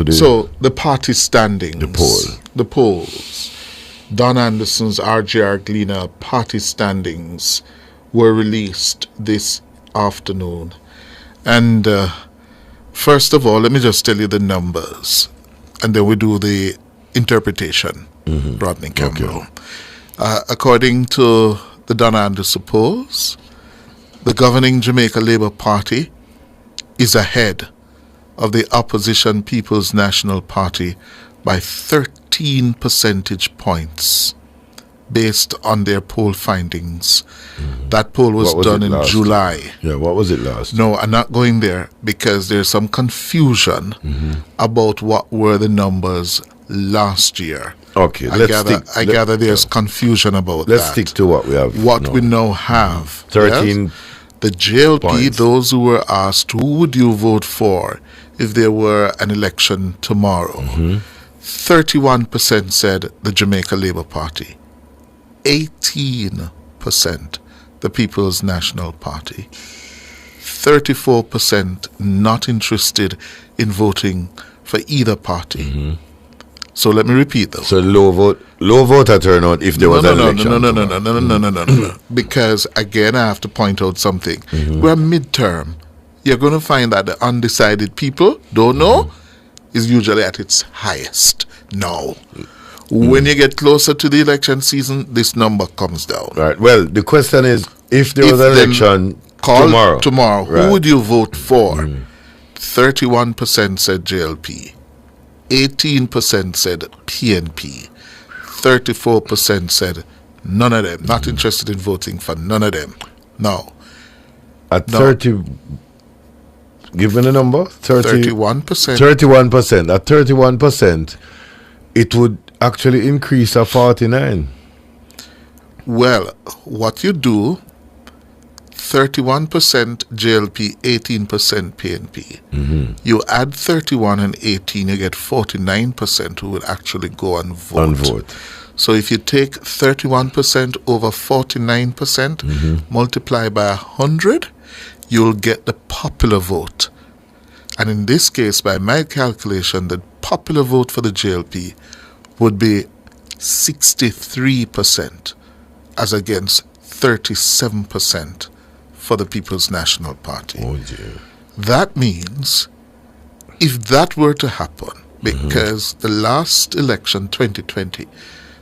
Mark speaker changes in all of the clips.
Speaker 1: to the...
Speaker 2: So, the party standings.
Speaker 1: The poll.
Speaker 2: The polls. Don Anderson's RGR Gleaner party standings were released this afternoon. And first of all, let me just tell you the numbers. And then we do the interpretation, Rodney Campbell.
Speaker 1: Okay.
Speaker 2: According to the Don Anderson polls, the governing Jamaica Labour Party is ahead of the opposition People's National Party by 13 percentage points based on their poll findings. That poll was done in July.
Speaker 1: Yeah, what was it last?
Speaker 2: No, I'm not going there because there's some confusion about what were the numbers last year.
Speaker 1: Okay,
Speaker 2: I gather there's confusion about that.
Speaker 1: Let's stick to what we have.
Speaker 2: What we now have.
Speaker 1: 13
Speaker 2: yes? The JLP,
Speaker 1: points.
Speaker 2: those who were asked, who would you vote for if there were an election tomorrow? 31% said the Jamaica Labour Party. 18% the People's National Party. 34% not interested in voting for either party. So let me repeat those.
Speaker 1: So low voter turnout if there was an election.
Speaker 2: No. Because again, I have to point out something. We're midterm. You're going to find that the undecided people don't know is usually at its highest now. When you get closer to the election season, this number comes down.
Speaker 1: Right. Well, the question is, if there was an election tomorrow,
Speaker 2: right, who would you vote for? 31% said JLP. 18% said PNP. 34% said none of them. Not interested in voting for none of them. No.
Speaker 1: At 30, give me the number.
Speaker 2: 31%.
Speaker 1: 31%. At 31%, it would actually increase to 49.
Speaker 2: Well, what you do, 31% JLP, 18% PNP. You add 31 and 18, you get 49% who would actually go and vote. So if you take 31% over 49%, multiply by 100, you'll get the popular vote. And in this case, by my calculation, the popular vote for the JLP would be 63% as against 37% for the People's National Party.
Speaker 1: Oh dear.
Speaker 2: That means if that were to happen, because the last election, 2020,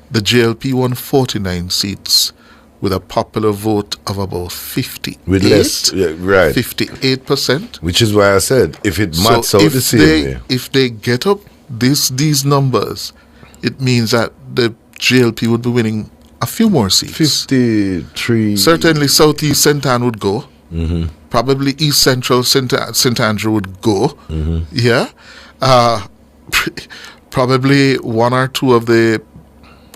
Speaker 2: the JLP won 49 seats with a popular vote of about 58.
Speaker 1: With less, right.
Speaker 2: 58%.
Speaker 1: Which is why I said, if it maths out the same way.
Speaker 2: If they get up these numbers, it means that the JLP would be winning a few more seats.
Speaker 1: 53.
Speaker 2: Certainly Southeast St. Anne would go. Probably East Central St. Andrew would go. Yeah. Probably one or two of the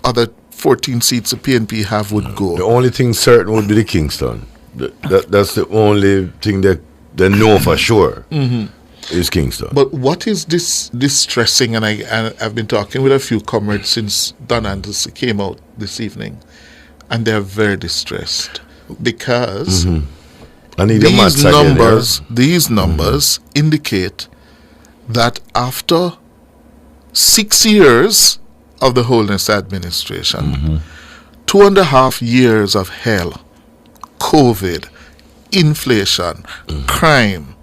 Speaker 2: other 14 seats the PNP have would go.
Speaker 1: The only thing certain would be the Kingston. That's the only thing that they know for sure is Kingston.
Speaker 2: But what is this distressing, and I've been talking with a few comrades since Don Anderson came out this evening, and they're very distressed because these numbers indicate that after 6 years of the Holness administration, 2.5 years of hell, COVID, inflation, crime,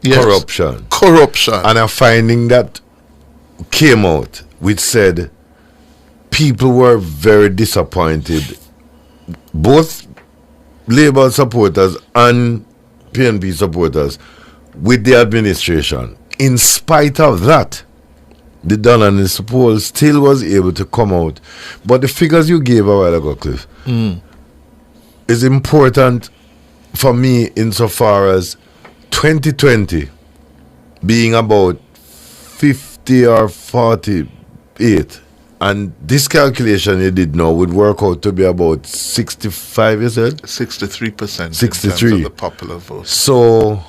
Speaker 2: corruption,
Speaker 1: and a finding that came out which said people were very disappointed, both Labour supporters and PNP supporters, with the administration. In spite of that, the Don Anderson poll still was able to come out. But the figures you gave a while ago, Cliff, is important for me insofar as 2020 being about 50 or 48, and this calculation you did now would work out to be about 65, you said?
Speaker 2: 63%.
Speaker 1: 63.
Speaker 2: In terms of the popular vote.
Speaker 1: So,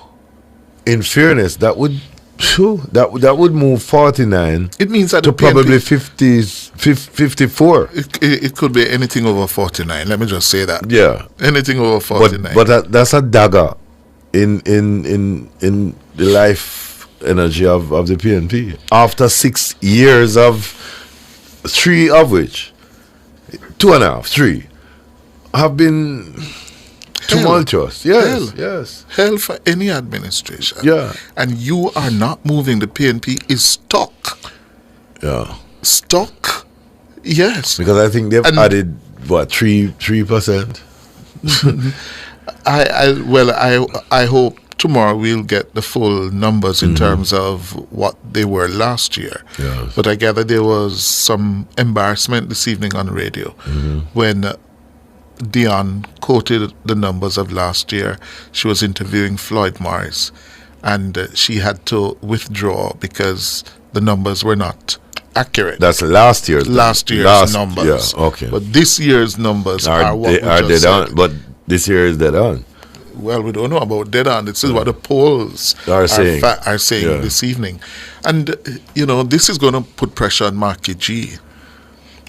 Speaker 1: in fairness, that would move 49.
Speaker 2: It means that
Speaker 1: to probably 54.
Speaker 2: It could be anything over 49. Let me just say that.
Speaker 1: Yeah,
Speaker 2: anything over 49.
Speaker 1: But that's a dagger in the life energy of the PNP. After 6 years of 3 of which, 2.5, 3, have been tumultuous. Yes, yes.
Speaker 2: Hell for any administration.
Speaker 1: Yeah.
Speaker 2: And you are not moving. The PNP is stuck.
Speaker 1: Yeah.
Speaker 2: Stuck. Yes.
Speaker 1: Because I think they've added, what, 3%?
Speaker 2: I hope tomorrow we'll get the full numbers in terms of what they were last year.
Speaker 1: Yes.
Speaker 2: But I gather there was some embarrassment this evening on radio when Dion quoted the numbers of last year. She was interviewing Floyd Morris, and she had to withdraw because the numbers were not accurate.
Speaker 1: That's last year's
Speaker 2: numbers.
Speaker 1: Yeah, okay.
Speaker 2: But this year's numbers are what we
Speaker 1: dead
Speaker 2: just said.
Speaker 1: on. But this year is dead on.
Speaker 2: Well, we don't know about dead on. This is what the polls
Speaker 1: are saying
Speaker 2: this evening. And, this is going to put pressure on Marky G.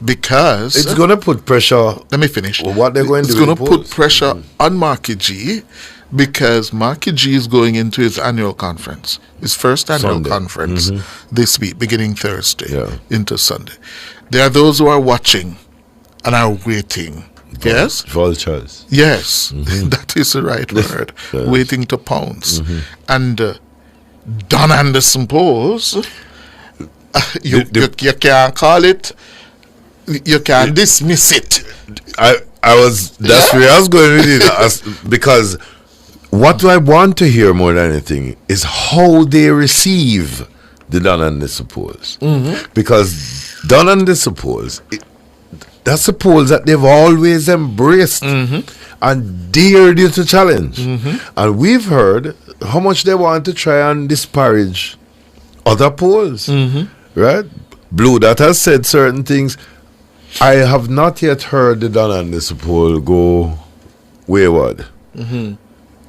Speaker 2: Because
Speaker 1: it's going to put pressure.
Speaker 2: Let me finish.
Speaker 1: What they're going to do.
Speaker 2: It's going to put pressure on Marky G because Marky G is going into his annual conference, his first annual conference this week, beginning Thursday into Sunday. There are those who are watching and are waiting. Yes?
Speaker 1: Vultures.
Speaker 2: Yes, that is the right word.
Speaker 1: Yes.
Speaker 2: Waiting to pounce. And Don Anderson polls, you can't call it. You can dismiss it.
Speaker 1: That's where I was going with it. Because what I want to hear more than anything is how they receive the Don Anderson polls. Because Don Anderson polls, that's the polls that they've always embraced and dared you to challenge. And we've heard how much they want to try and disparage other polls. Right? Blue Dot has said certain things. I have not yet heard the Don Anderson poll go wayward. And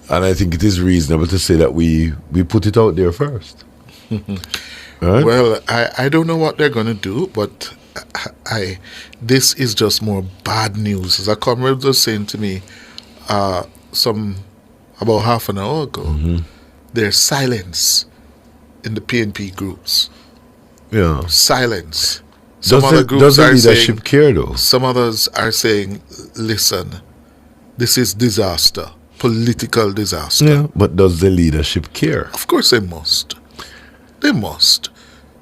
Speaker 1: I think it is reasonable to say that we put it out there first. Right?
Speaker 2: Well, I don't know what they're going to do, but this is just more bad news. As a comrade was saying to me about half an hour ago, there's silence in the PNP groups.
Speaker 1: Yeah.
Speaker 2: Silence.
Speaker 1: Does the leadership care though?
Speaker 2: Some others are saying, listen, this is disaster, political disaster.
Speaker 1: Yeah, but does the leadership care?
Speaker 2: Of course they must. They must.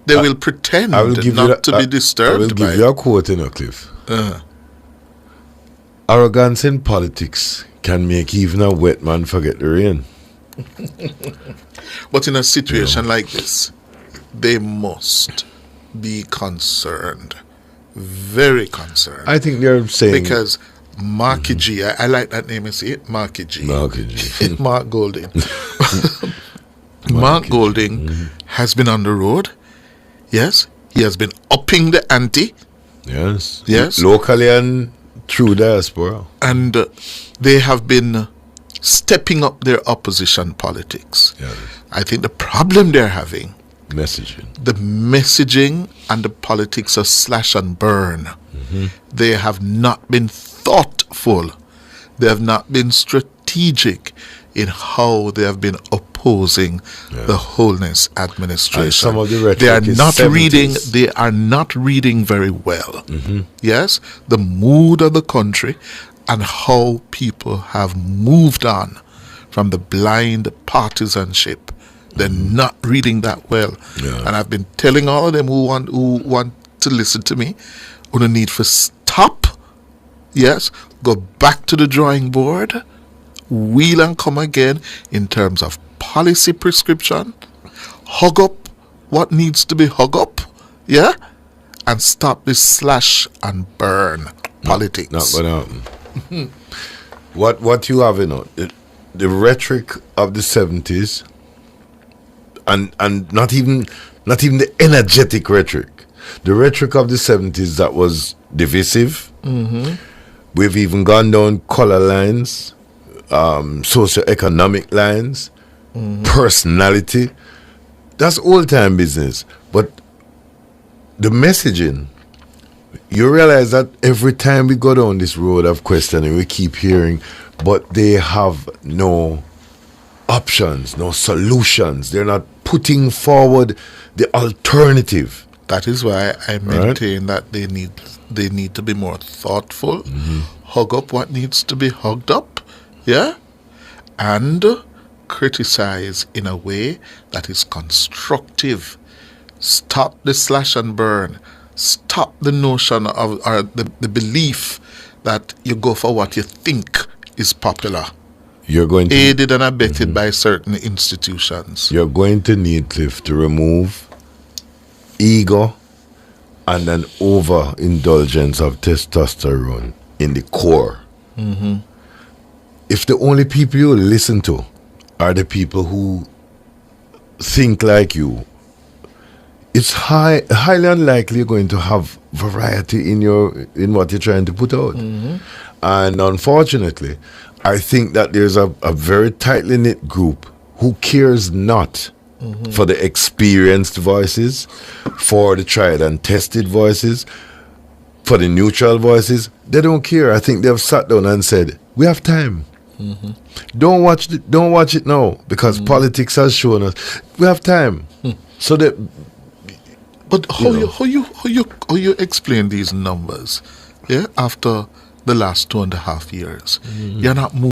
Speaker 2: They will pretend not to be disturbed.
Speaker 1: I will give you a quote in a Cliff. Arrogance in politics can make even a wet man forget the rain.
Speaker 2: But in a situation like this, they must be concerned, very concerned.
Speaker 1: I think they're saying
Speaker 2: because Marky G, I like that name. You see it, Marky G.
Speaker 1: Marky G.
Speaker 2: Mark Golding. Mark Golding has been on the road. Yes, he has been upping the ante.
Speaker 1: Yes, locally and through diaspora,
Speaker 2: and they have been stepping up their opposition politics.
Speaker 1: Yes.
Speaker 2: I think the problem they're having.
Speaker 1: The
Speaker 2: messaging and the politics of slash and burn. They have not been thoughtful. They have not been strategic in how they have been opposing the Holness administration.
Speaker 1: And some of the rhetoric
Speaker 2: they are not reading very well. Yes, the mood of the country and how people have moved on from the blind partisanship. They're not reading that well. And I've been telling all of them who want to listen to me, who don't need for stop, go back to the drawing board, wheel and come again in terms of policy prescription, hug up what needs to be hug up, and stop this slash and burn politics.
Speaker 1: Not going to happen. What you have, the rhetoric of the 70s, and not even the energetic rhetoric. The rhetoric of the 70s that was divisive. We've even gone down color lines, socioeconomic lines, personality. That's old-time business. But the messaging, you realize that every time we go down this road of questioning, we keep hearing, but they have no options, no solutions. They're not putting forward the alternative.
Speaker 2: That is why I maintain that they need to be more thoughtful, hug up what needs to be hugged up, yeah, and criticize in a way that is constructive. Stop the slash and burn. Stop the notion of or the belief that you go for what you think is popular.
Speaker 1: You're going to
Speaker 2: Aided and abetted by certain institutions.
Speaker 1: You're going to need, Cliff, to remove ego and an overindulgence of testosterone in the core. If the only people you listen to are the people who think like you, it's highly unlikely you're going to have variety in what you're trying to put out. And unfortunately, I think that there's a very tightly knit group who cares not for the experienced voices, for the tried and tested voices, for the neutral voices. They don't care. I think they've sat down and said, we have time. Don't watch it now, because politics has shown us we have time. So that.
Speaker 2: But how you explain these numbers? Yeah, after the last 2.5 years, you're not moving.